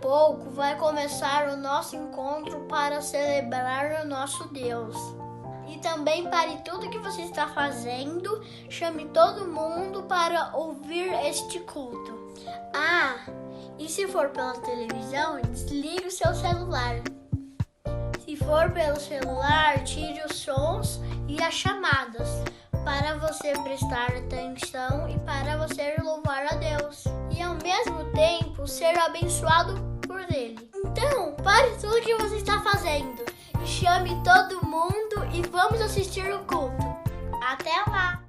pouco vai começar o nosso encontro para celebrar o nosso Deus. E também pare tudo que você está fazendo, chame todo mundo para ouvir este culto. E se for pela televisão, desligue o seu celular. Se for pelo celular, tire os sons e as chamadas, para você prestar atenção e para você louvar a Deus. E ao mesmo tempo ser abençoado por Ele. Então, pare tudo que você está fazendo e chame todo mundo e vamos assistir o culto. Até lá!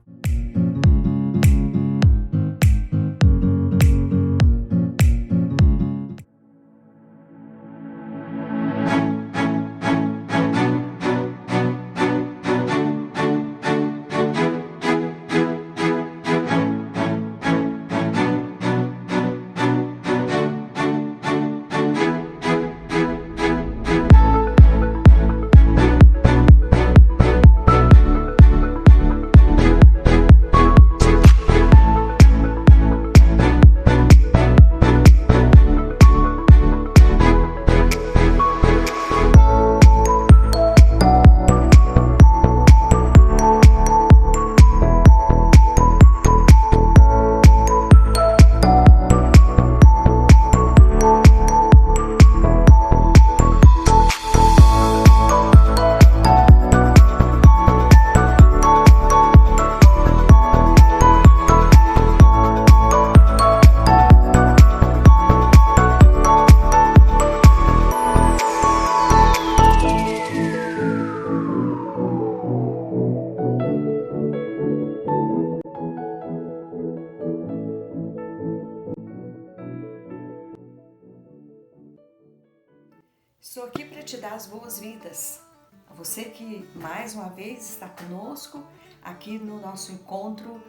Estou aqui para te dar as boas-vindas. A você que mais uma vez está conosco aqui no nosso encontro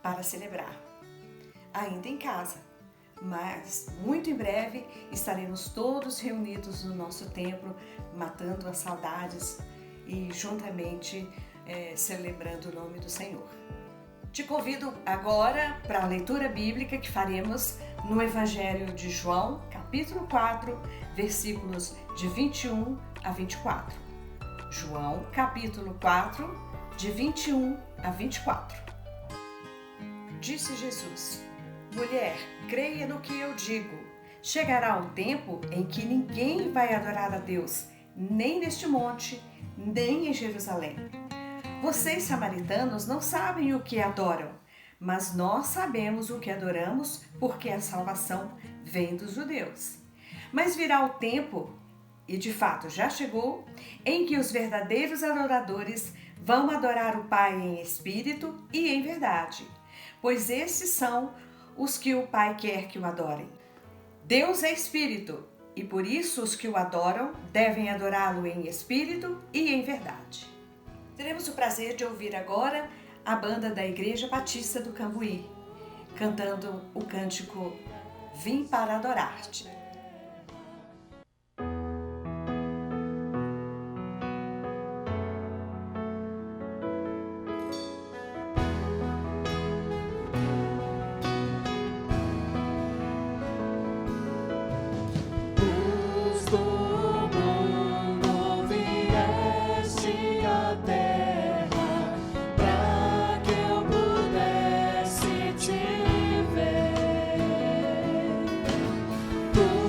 para celebrar. Ainda em casa, mas muito em breve estaremos todos reunidos no nosso templo, matando as saudades e juntamente celebrando o nome do Senhor. Te convido agora para a leitura bíblica que faremos no Evangelho de João, capítulo 4, versículos de 21 a 24. João, capítulo 4, de 21 a 24. Disse Jesus: Mulher, creia no que eu digo. Chegará um tempo em que ninguém vai adorar a Deus, nem neste monte, nem em Jerusalém. Vocês, samaritanos, não sabem o que adoram, mas nós sabemos o que adoramos, porque a salvação vem dos judeus. Mas virá o tempo, e de fato já chegou, em que os verdadeiros adoradores vão adorar o Pai em espírito e em verdade, pois esses são os que o Pai quer que o adorem. Deus é espírito, e por isso os que o adoram devem adorá-lo em espírito e em verdade. Teremos o prazer de ouvir agora a banda da Igreja Batista do Cambuí, cantando o cântico Vim para Adorar-te. Tu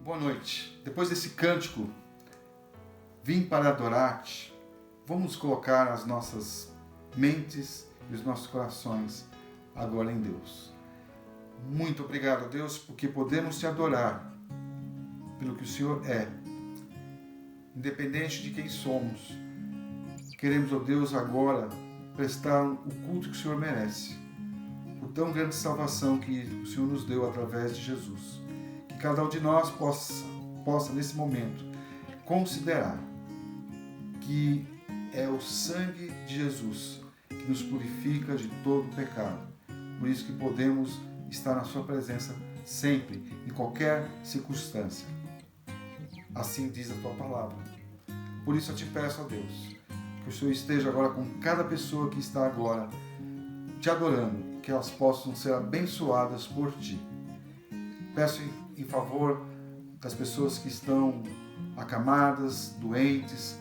Boa noite. Depois desse cântico, Vim para adorar-te, vamos colocar as nossas mentes e os nossos corações agora em Deus. Muito obrigado, Deus, porque podemos te adorar pelo que o Senhor é, independente de quem somos. Queremos, ó Deus, agora prestar o culto que o Senhor merece, por tão grande salvação que o Senhor nos deu através de Jesus. Que cada um de nós possa nesse momento, considerar que é o sangue de Jesus que nos purifica de todo pecado. Por isso que podemos estar na sua presença sempre, em qualquer circunstância. Assim diz a tua palavra. Por isso eu te peço, ó Deus, que o Senhor esteja agora com cada pessoa que está agora te adorando, que elas possam ser abençoadas por ti. Peço em favor das pessoas que estão acamadas, doentes,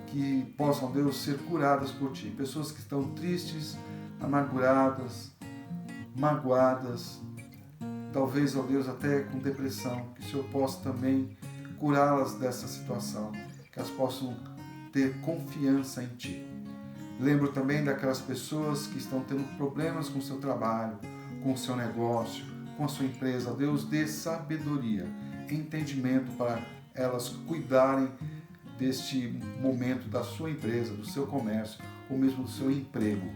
que possam, Deus, ser curadas por ti. Pessoas que estão tristes, amarguradas, magoadas, talvez, ó Deus, até com depressão, que o Senhor possa também curá-las dessa situação, que elas possam ter confiança em ti. Lembro também daquelas pessoas que estão tendo problemas com o seu trabalho, com o seu negócio, com a sua empresa. Deus, dê sabedoria, entendimento para elas cuidarem deste momento da sua empresa, do seu comércio, ou mesmo do seu emprego.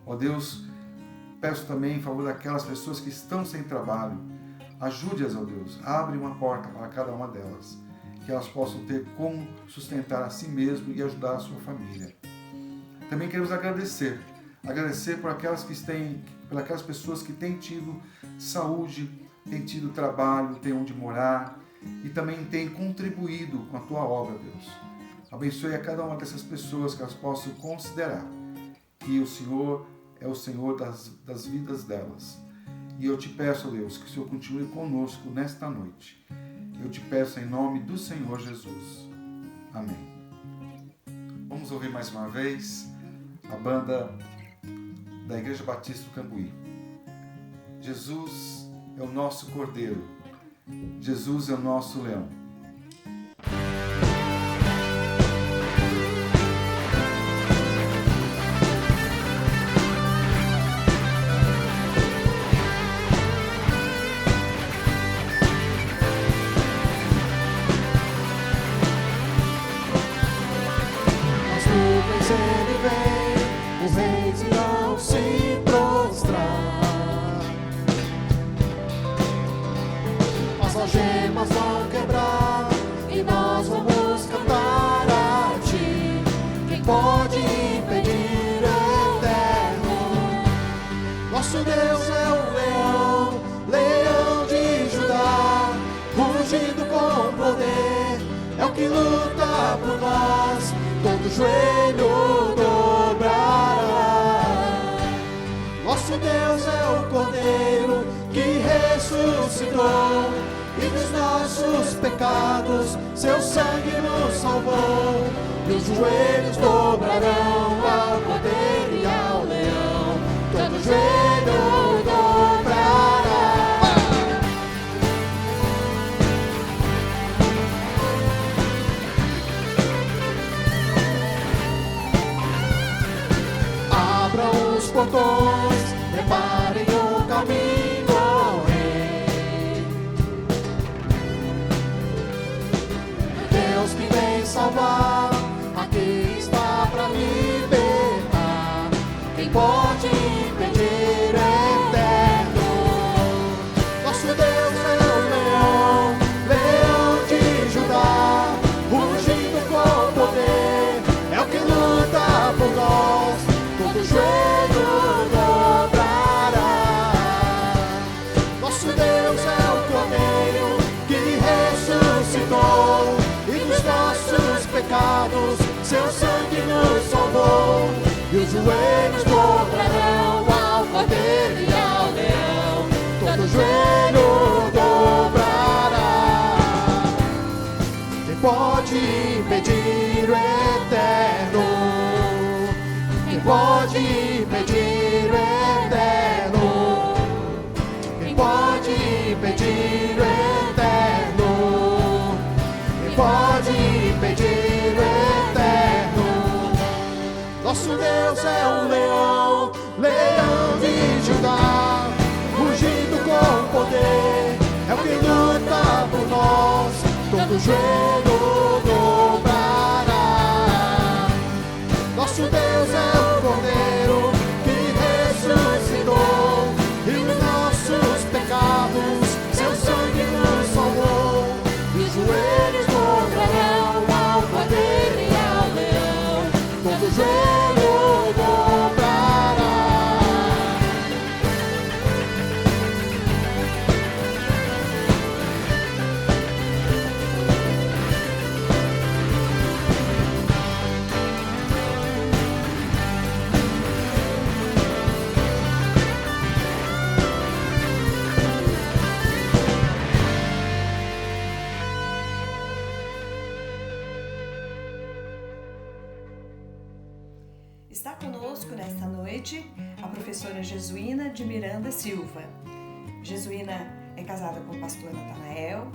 Ó Deus, peço também em favor daquelas pessoas que estão sem trabalho. Ajude-as, ó Deus, abre uma porta para cada uma delas, que elas possam ter como sustentar a si mesmo e ajudar a sua família. Também queremos agradecer por aquelas pessoas que têm tido saúde, têm tido trabalho, têm onde morar, e também tem contribuído com a tua obra, Deus. Abençoe a cada uma dessas pessoas, que elas possam considerar que o Senhor é o Senhor das vidas delas. E eu te peço, Deus, que o Senhor continue conosco nesta noite. Eu te peço em nome do Senhor Jesus. Amém. Vamos ouvir mais uma vez a banda da Igreja Batista do Cambuí. Jesus é o nosso Cordeiro. Jesus é o nosso leão. As nuvens ele vem, os reis irão se prostrar. As algemas vão quebrar e nós vamos cantar a ti. Quem pode impedir o eterno? Nosso Deus é o leão, leão de Judá, rugindo com poder, é o que luta por nós, todo joelho dobrará. Nosso Deus é o Cordeiro que ressuscitou, e dos nossos pecados seu sangue nos salvou. E os joelhos dobrarão ao Cordeiro e ao leão, todo joelho dobrará. Abram os portões, preparem o caminho ao Rei. Deus que vem salvar, aqui está para libertar. Quem pode impedir o eterno? Nosso Deus é o leão, leão de Judá, rugindo com poder, é o que luta por nós, todo joelho dobrará. Nosso Deus é o Cordeiro que ressuscitou, e dos nossos pecados seu sangue nos salvou. E os joelhos dobrarão ao Cordeiro e ao leão, todo joelho dobrará. Quem pode impedir o eterno? Quem pode impedir o eterno? Quem pode impedir o eterno? Nosso Deus é um leão, leão de Judá, rugindo com poder, é o que luta por nós, todo joelho dobrará. Nosso Deus é o Cordeiro que ressuscitou, e os nossos pecados seu sangue nos salvou, e os joelhos dobrarão ao Cordeiro e ao leão, todo joelho dobrará. Está conosco nesta noite a professora Jesuína de Miranda Silva. Jesuína é casada com o pastor Natanael.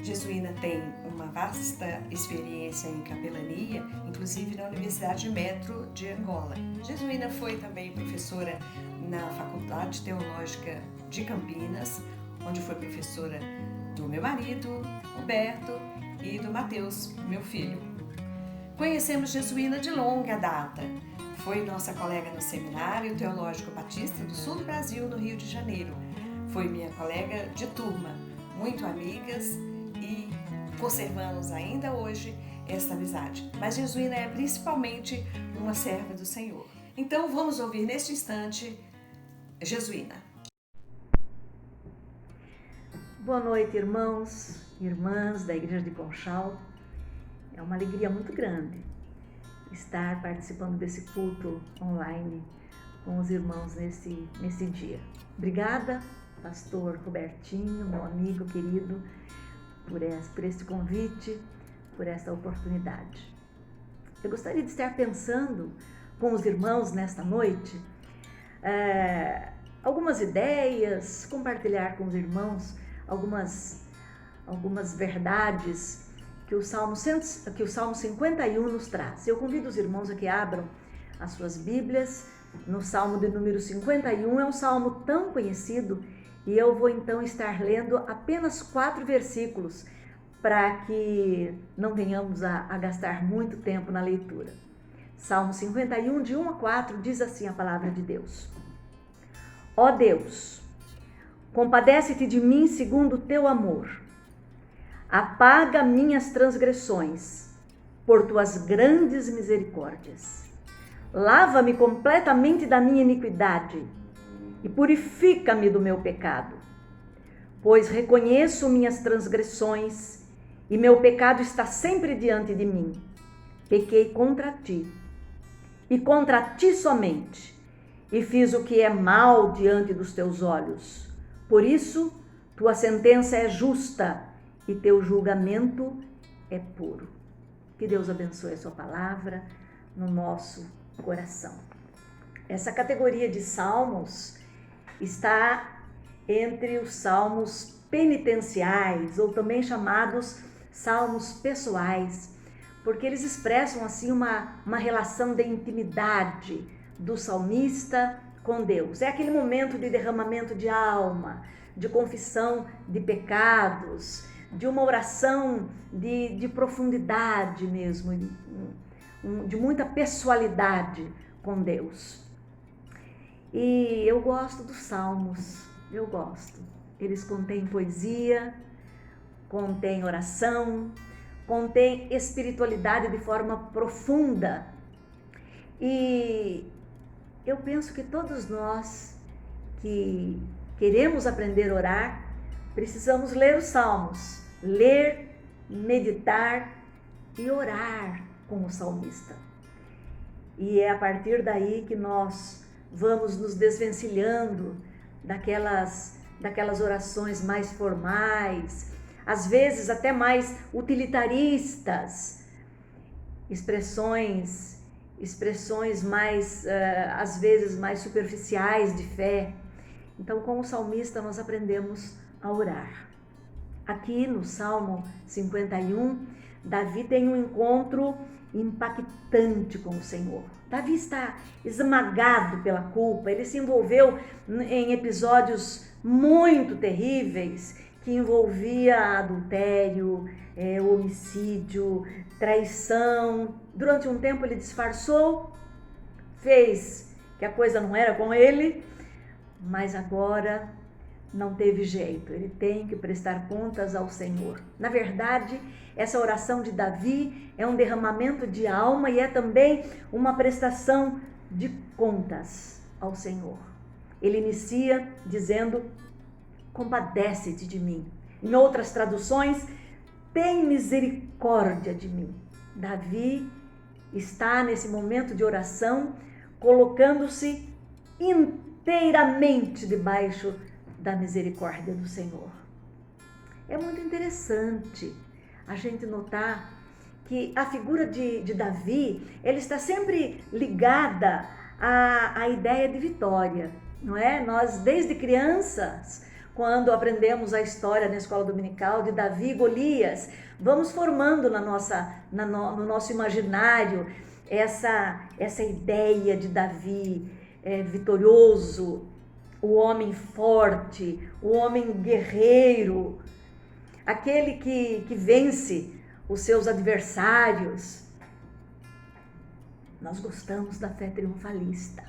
Jesuína tem uma vasta experiência em capelania, inclusive na Universidade Metro de Angola. Jesuína foi também professora na Faculdade Teológica de Campinas, onde foi professora do meu marido, Roberto, e do Mateus, meu filho. Conhecemos Jesuína de longa data. Foi nossa colega no Seminário Teológico Batista do Sul do Brasil, no Rio de Janeiro. Foi minha colega de turma, muito amigas, e conservamos ainda hoje esta amizade. Mas Jesuína é principalmente uma serva do Senhor. Então vamos ouvir neste instante Jesuína. Boa noite, irmãos e irmãs da Igreja de Conchal. É uma alegria muito grande estar participando desse culto online com os irmãos nesse dia. Obrigada, pastor Robertinho, meu amigo querido, por este convite, por esta oportunidade. Eu gostaria de estar pensando com os irmãos nesta noite algumas ideias, compartilhar com os irmãos algumas verdades que o Salmo 51 nos traz. Eu convido os irmãos a que abram as suas Bíblias no Salmo de número 51. É um salmo tão conhecido e eu vou então estar lendo apenas 4 versículos para que não venhamos a gastar muito tempo na leitura. Salmo 51, de 1 a 4, diz assim a palavra de Deus. Ó Deus, compadece-te de mim segundo o teu amor. Apaga minhas transgressões por tuas grandes misericórdias. Lava-me completamente da minha iniquidade e purifica-me do meu pecado. Pois reconheço minhas transgressões e meu pecado está sempre diante de mim. Pequei contra ti e contra ti somente, e fiz o que é mal diante dos teus olhos. Por isso, tua sentença é justa e teu julgamento é puro. Que Deus abençoe a sua palavra no nosso coração. Essa categoria de salmos está entre os salmos penitenciais, ou também chamados salmos pessoais, porque eles expressam assim uma relação de intimidade do salmista com Deus. É aquele momento de derramamento de alma, de confissão de pecados, de uma oração de profundidade mesmo, de muita pessoalidade com Deus. E eu gosto dos salmos, eu gosto. Eles contêm poesia, contêm oração, contêm espiritualidade de forma profunda. E eu penso que todos nós que queremos aprender a orar, precisamos ler os salmos. Ler, meditar e orar com o salmista. E é a partir daí que nós vamos nos desvencilhando daquelas orações mais formais, às vezes até mais utilitaristas, expressões mais, às vezes mais superficiais de fé. Então, com o salmista nós aprendemos a orar. Aqui no Salmo 51, Davi tem um encontro impactante com o Senhor. Davi está esmagado pela culpa, ele se envolveu em episódios muito terríveis que envolvia adultério, homicídio, traição. Durante um tempo ele disfarçou, fez que a coisa não era com ele, mas agora não teve jeito, ele tem que prestar contas ao Senhor. Na verdade, essa oração de Davi é um derramamento de alma e é também uma prestação de contas ao Senhor. Ele inicia dizendo: compadece-te de mim. Em outras traduções, tem misericórdia de mim. Davi está nesse momento de oração colocando-se inteiramente debaixo da misericórdia do Senhor. É muito interessante a gente notar que a figura de Davi, ele está sempre ligada à ideia de vitória, não é? Nós, desde crianças, quando aprendemos a história na escola dominical de Davi e Golias, vamos formando no nosso imaginário essa ideia de Davi vitorioso, o homem forte, o homem guerreiro, aquele que vence os seus adversários. Nós gostamos da fé triunfalista,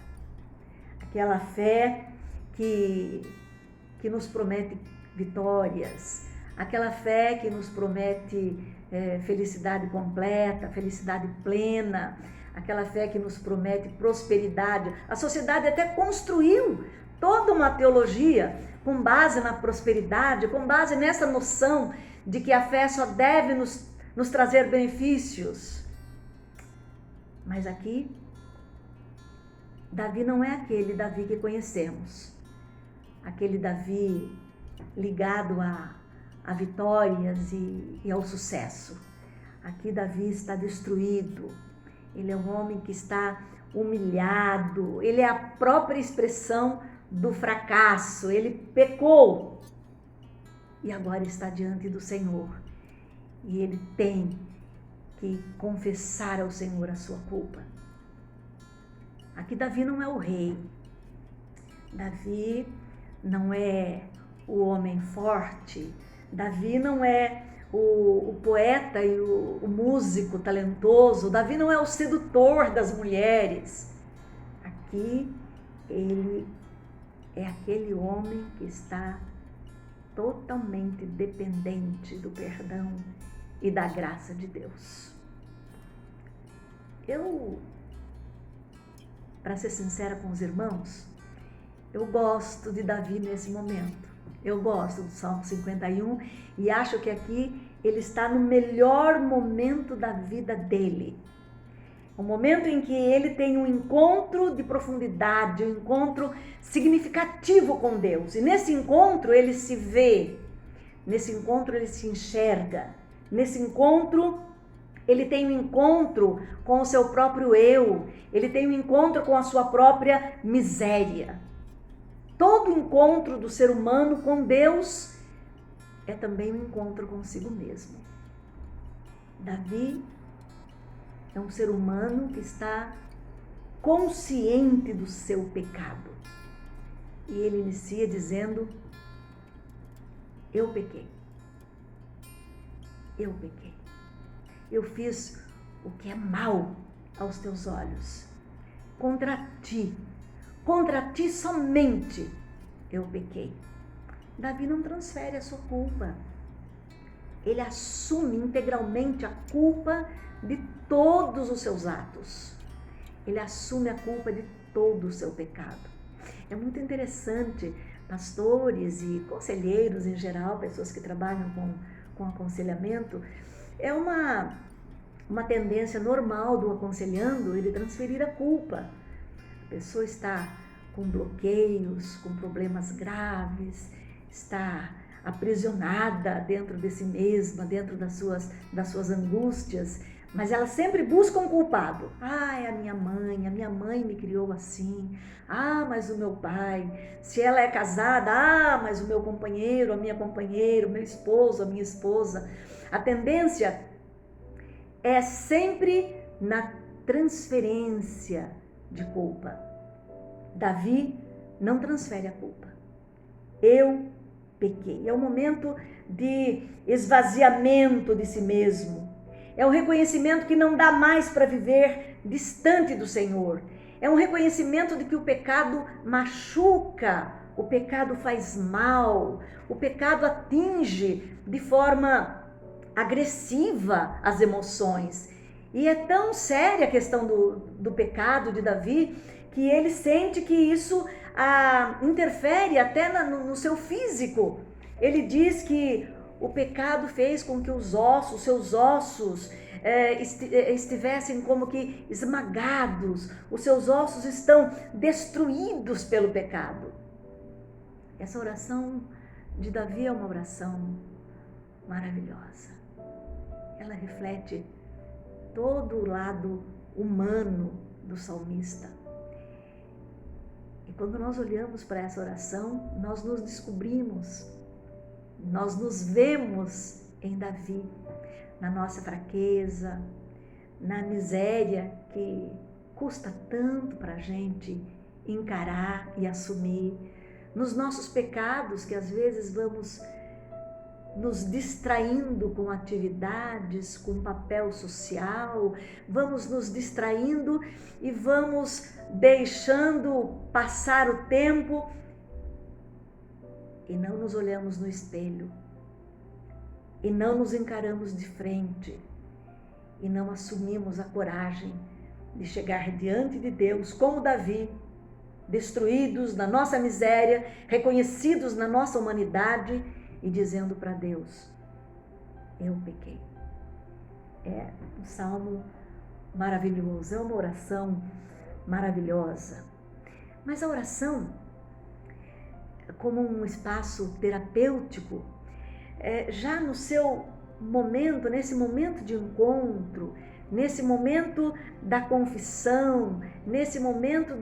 aquela fé que nos promete vitórias, aquela fé que nos promete felicidade completa, felicidade plena, aquela fé que nos promete prosperidade. A sociedade até construiu toda uma teologia com base na prosperidade, com base nessa noção de que a fé só deve nos trazer benefícios. Mas aqui, Davi não é aquele Davi que conhecemos, aquele Davi ligado a vitórias e ao sucesso. Aqui Davi está destruído, ele é um homem que está humilhado, ele é a própria expressão do fracasso, ele pecou e agora está diante do Senhor e ele tem que confessar ao Senhor a sua culpa. Aqui Davi não é o rei, Davi não é o homem forte, Davi não é o poeta e o músico talentoso, Davi não é o sedutor das mulheres. Aqui ele é aquele homem que está totalmente dependente do perdão e da graça de Deus. Para ser sincera com os irmãos, eu gosto de Davi nesse momento. Eu gosto do Salmo 51 e acho que aqui ele está no melhor momento da vida dele. O momento em que ele tem um encontro de profundidade, um encontro significativo com Deus. E nesse encontro ele se vê, nesse encontro ele se enxerga, nesse encontro ele tem um encontro com o seu próprio eu, ele tem um encontro com a sua própria miséria. Todo encontro do ser humano com Deus é também um encontro consigo mesmo. Davi é um ser humano que está consciente do seu pecado. E ele inicia dizendo: eu pequei. Eu pequei. Eu fiz o que é mal aos teus olhos. Contra ti somente eu pequei. Davi não transfere a sua culpa. Ele assume integralmente a culpa de todos os seus atos. Ele assume a culpa de todo o seu pecado. É muito interessante, pastores e conselheiros em geral, pessoas que trabalham com aconselhamento, é uma tendência normal do aconselhando ele transferir a culpa. A pessoa está com bloqueios, com problemas graves, está aprisionada dentro de si mesma, dentro das suas angústias, mas ela sempre busca um culpado. Ah, é a minha mãe me criou assim. Ah, mas o meu pai. Se ela é casada, ah, mas o meu companheiro, a minha companheira, o meu esposo, a minha esposa. A tendência é sempre na transferência de culpa. Davi não transfere a culpa. Eu pequei. É um momento de esvaziamento de si mesmo. É um reconhecimento que não dá mais para viver distante do Senhor. É um reconhecimento de que o pecado machuca, o pecado faz mal, o pecado atinge de forma agressiva as emoções. E é tão séria a questão do pecado de Davi que ele sente que isso interfere até no seu físico. Ele diz que o pecado fez com que seus ossos estivessem como que esmagados, os seus ossos estão destruídos pelo pecado. Essa oração de Davi é uma oração maravilhosa. Ela reflete todo o lado humano do salmista. E quando nós olhamos para essa oração, nós nos descobrimos, nós nos vemos em Davi, na nossa fraqueza, na miséria que custa tanto para a gente encarar e assumir, nos nossos pecados que às vezes vamos nos distraindo com atividades, com papel social, vamos nos distraindo e vamos deixando passar o tempo e não nos olhamos no espelho, e não nos encaramos de frente, e não assumimos a coragem de chegar diante de Deus como Davi, destruídos na nossa miséria, reconhecidos na nossa humanidade, e dizendo para Deus: eu pequei. É um salmo maravilhoso, é uma oração maravilhosa. Mas a oração, como um espaço terapêutico, já no seu momento, nesse momento de encontro, nesse momento da confissão, nesse momento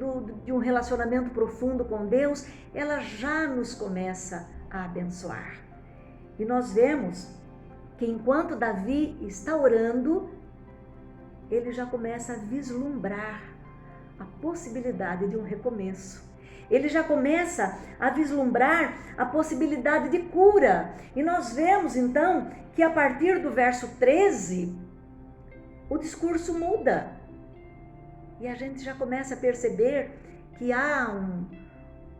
de um relacionamento profundo com Deus, ela já nos começa a abençoar. E nós vemos que enquanto Davi está orando, ele já começa a vislumbrar a possibilidade de um recomeço. Ele já começa a vislumbrar a possibilidade de cura. E nós vemos então que a partir do verso 13, o discurso muda. E a gente já começa a perceber que há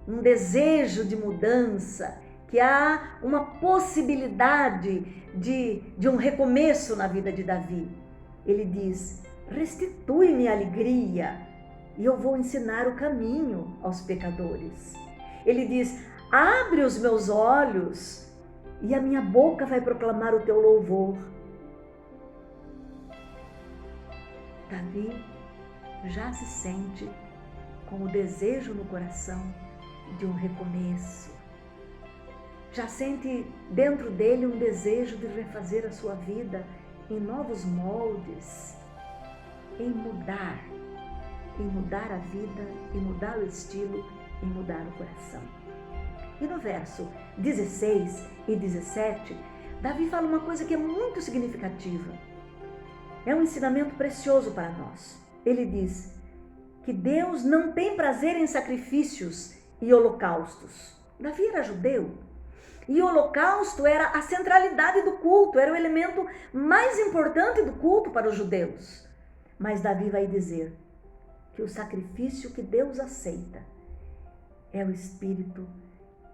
um desejo de mudança, que há uma possibilidade de um recomeço na vida de Davi. Ele diz: restitui-me a alegria e eu vou ensinar o caminho aos pecadores. Ele diz: abre os meus olhos e a minha boca vai proclamar o teu louvor. Davi já se sente com o desejo no coração de um recomeço. Já sente dentro dele um desejo de refazer a sua vida em novos moldes, em mudar a vida, em mudar o estilo, em mudar o coração. E no verso 16 e 17, Davi fala uma coisa que é muito significativa. É um ensinamento precioso para nós. Ele diz que Deus não tem prazer em sacrifícios e holocaustos. Davi era judeu. E o holocausto era a centralidade do culto, era o elemento mais importante do culto para os judeus. Mas Davi vai dizer que o sacrifício que Deus aceita é o espírito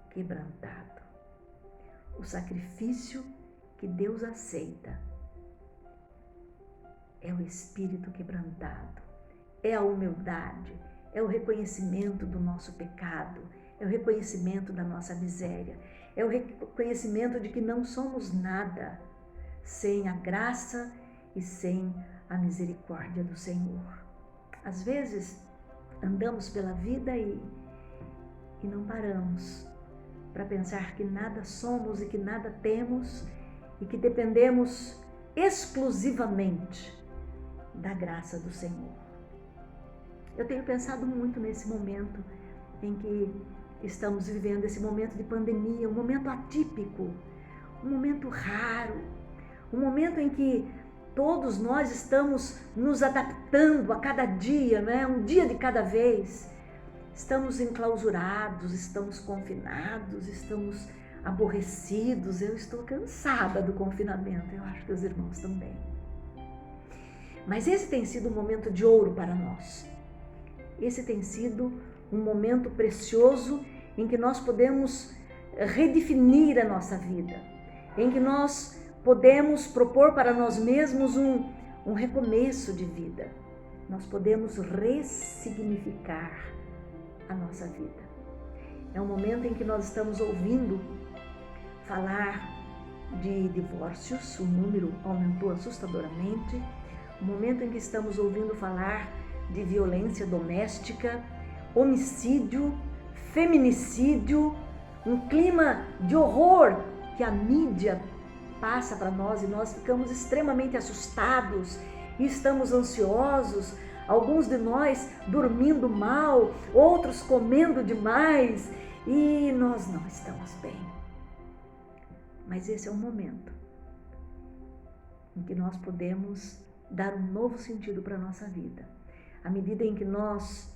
quebrantado. O sacrifício que Deus aceita é o espírito quebrantado, é a humildade, é o reconhecimento do nosso pecado, é o reconhecimento da nossa miséria, é o reconhecimento de que não somos nada sem a graça e sem a misericórdia do Senhor. Às vezes andamos pela vida e não paramos para pensar que nada somos e que nada temos e que dependemos exclusivamente da graça do Senhor. Eu tenho pensado muito nesse momento em que estamos vivendo, esse momento de pandemia, um momento atípico, um momento raro, um momento em que todos nós estamos nos adaptando a cada dia, né? Um dia de cada vez. Estamos enclausurados, estamos confinados, estamos aborrecidos. Eu estou cansada do confinamento, eu acho que os irmãos também. Mas esse tem sido um momento de ouro para nós. Esse tem sido um momento precioso em que nós podemos redefinir a nossa vida, em que nós podemos propor para nós mesmos um recomeço de vida. Nós podemos ressignificar a nossa vida. É um momento em que nós estamos ouvindo falar de divórcios, o número aumentou assustadoramente. Um momento em que estamos ouvindo falar de violência doméstica, homicídio, feminicídio, um clima de horror que a mídia passa para nós e nós ficamos extremamente assustados e estamos ansiosos, alguns de nós dormindo mal, outros comendo demais e nós não estamos bem. Mas esse é o momento em que nós podemos dar um novo sentido para a nossa vida. À medida em que nós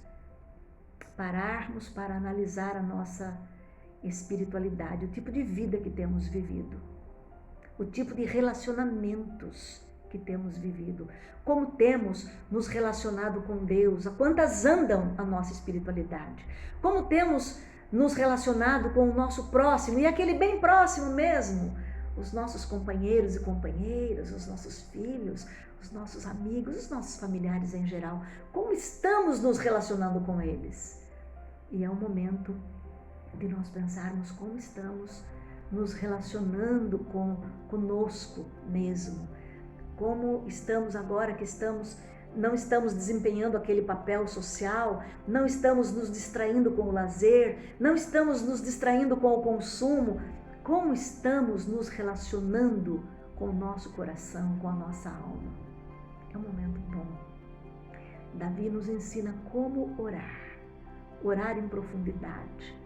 pararmos para analisar a nossa espiritualidade, o tipo de vida que temos vivido, o tipo de relacionamentos que temos vivido, como temos nos relacionado com Deus, a quantas andam a nossa espiritualidade, como temos nos relacionado com o nosso próximo, e aquele bem próximo mesmo, os nossos companheiros e companheiras, os nossos filhos, os nossos amigos, os nossos familiares em geral, como estamos nos relacionando com eles. E é o momento de nós pensarmos como estamos nos relacionando conosco mesmo, como estamos agora que não estamos desempenhando aquele papel social, não estamos nos distraindo com o lazer, não estamos nos distraindo com o consumo, como estamos nos relacionando com o nosso coração, com a nossa alma. É um momento bom. Davi nos ensina como orar em profundidade,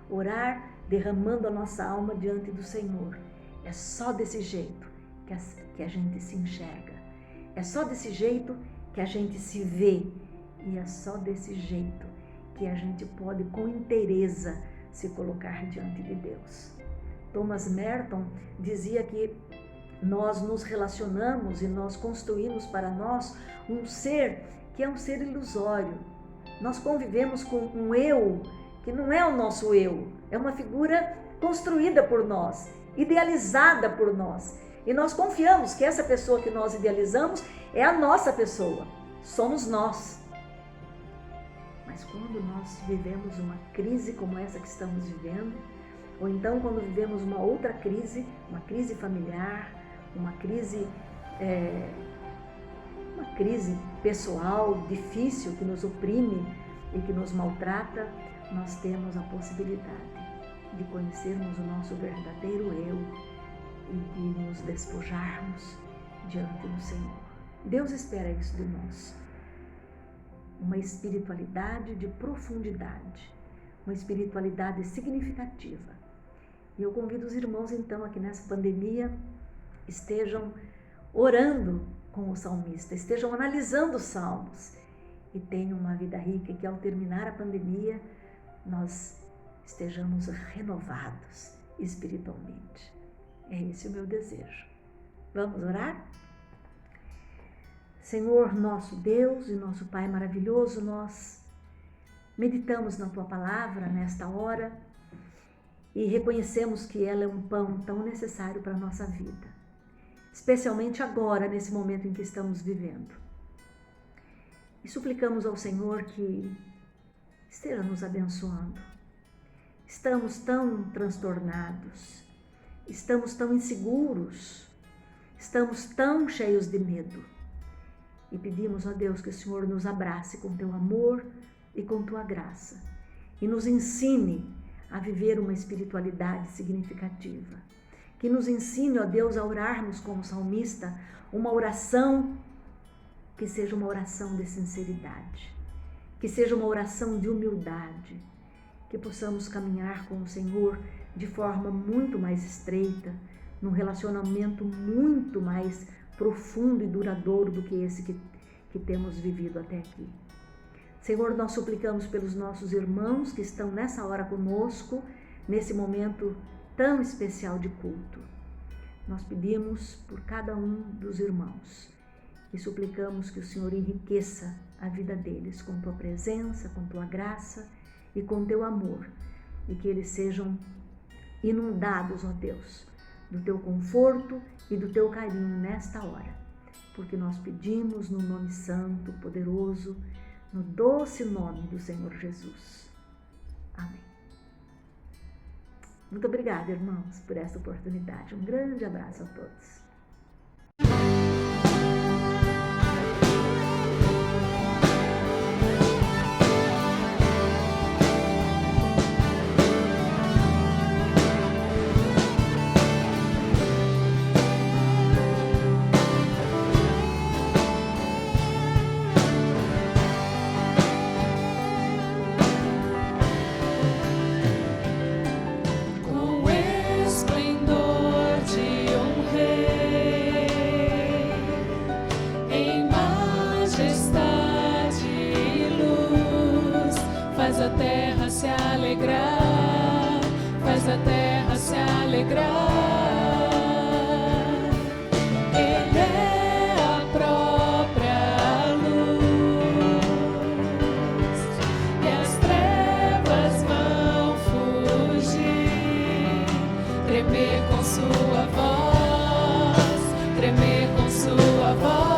orar derramando a nossa alma diante do Senhor. É só desse jeito que a gente se enxerga, é só desse jeito que a gente se vê e é só desse jeito que a gente pode com inteireza se colocar diante de Deus. Thomas Merton dizia que nós nos relacionamos e nós construímos para nós um ser que é um ser ilusório. Nós convivemos com um eu que não é o nosso eu, é uma figura construída por nós, idealizada por nós. E nós confiamos que essa pessoa que nós idealizamos é a nossa pessoa, somos nós. Mas quando nós vivemos uma crise como essa que estamos vivendo, ou então quando vivemos uma outra crise, uma crise familiar, uma crise pessoal difícil que nos oprime e que nos maltrata, nós temos a possibilidade de conhecermos o nosso verdadeiro eu e de nos despojarmos diante do Senhor. Deus espera isso de nós. Uma espiritualidade de profundidade, uma espiritualidade significativa. E eu convido os irmãos então aqui nessa pandemia estejam orando com o salmista, estejam analisando os salmos e tenham uma vida rica e que ao terminar a pandemia nós estejamos renovados espiritualmente. É esse o meu desejo. Vamos orar? Senhor, nosso Deus e nosso Pai maravilhoso, nós meditamos na Tua Palavra nesta hora e reconhecemos que ela é um pão tão necessário para a nossa vida, especialmente agora, nesse momento em que estamos vivendo. E suplicamos ao Senhor que esteja nos abençoando. Estamos tão transtornados, estamos tão inseguros, estamos tão cheios de medo. E pedimos a Deus que o Senhor nos abrace com Teu amor e com Tua graça e nos ensine a viver uma espiritualidade significativa. Que nos ensine, ó Deus, a orarmos como salmista, uma oração que seja uma oração de sinceridade, que seja uma oração de humildade, que possamos caminhar com o Senhor de forma muito mais estreita, num relacionamento muito mais profundo e duradouro do que esse que temos vivido até aqui. Senhor, nós suplicamos pelos nossos irmãos que estão nessa hora conosco, nesse momento tão especial de culto. Nós pedimos por cada um dos irmãos e suplicamos que o Senhor enriqueça a vida deles com Tua presença, com Tua graça e com Teu amor, e que eles sejam inundados, ó Deus, do Teu conforto e do Teu carinho nesta hora, porque nós pedimos no nome santo, poderoso, no doce nome do Senhor Jesus. Amém. Muito obrigada, irmãos, por esta oportunidade. Um grande abraço a todos. Faz a terra se alegrar, faz a terra se alegrar. Ele é a própria luz, e as trevas vão fugir, tremer com sua voz, tremer com sua voz.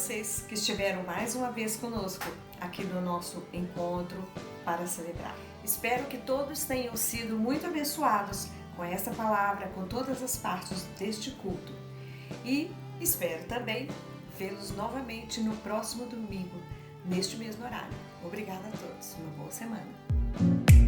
vocês que estiveram mais uma vez conosco aqui no nosso encontro para celebrar. Espero que todos tenham sido muito abençoados com esta palavra, com todas as partes deste culto. E espero também vê-los novamente no próximo domingo, neste mesmo horário. Obrigada a todos. Uma boa semana.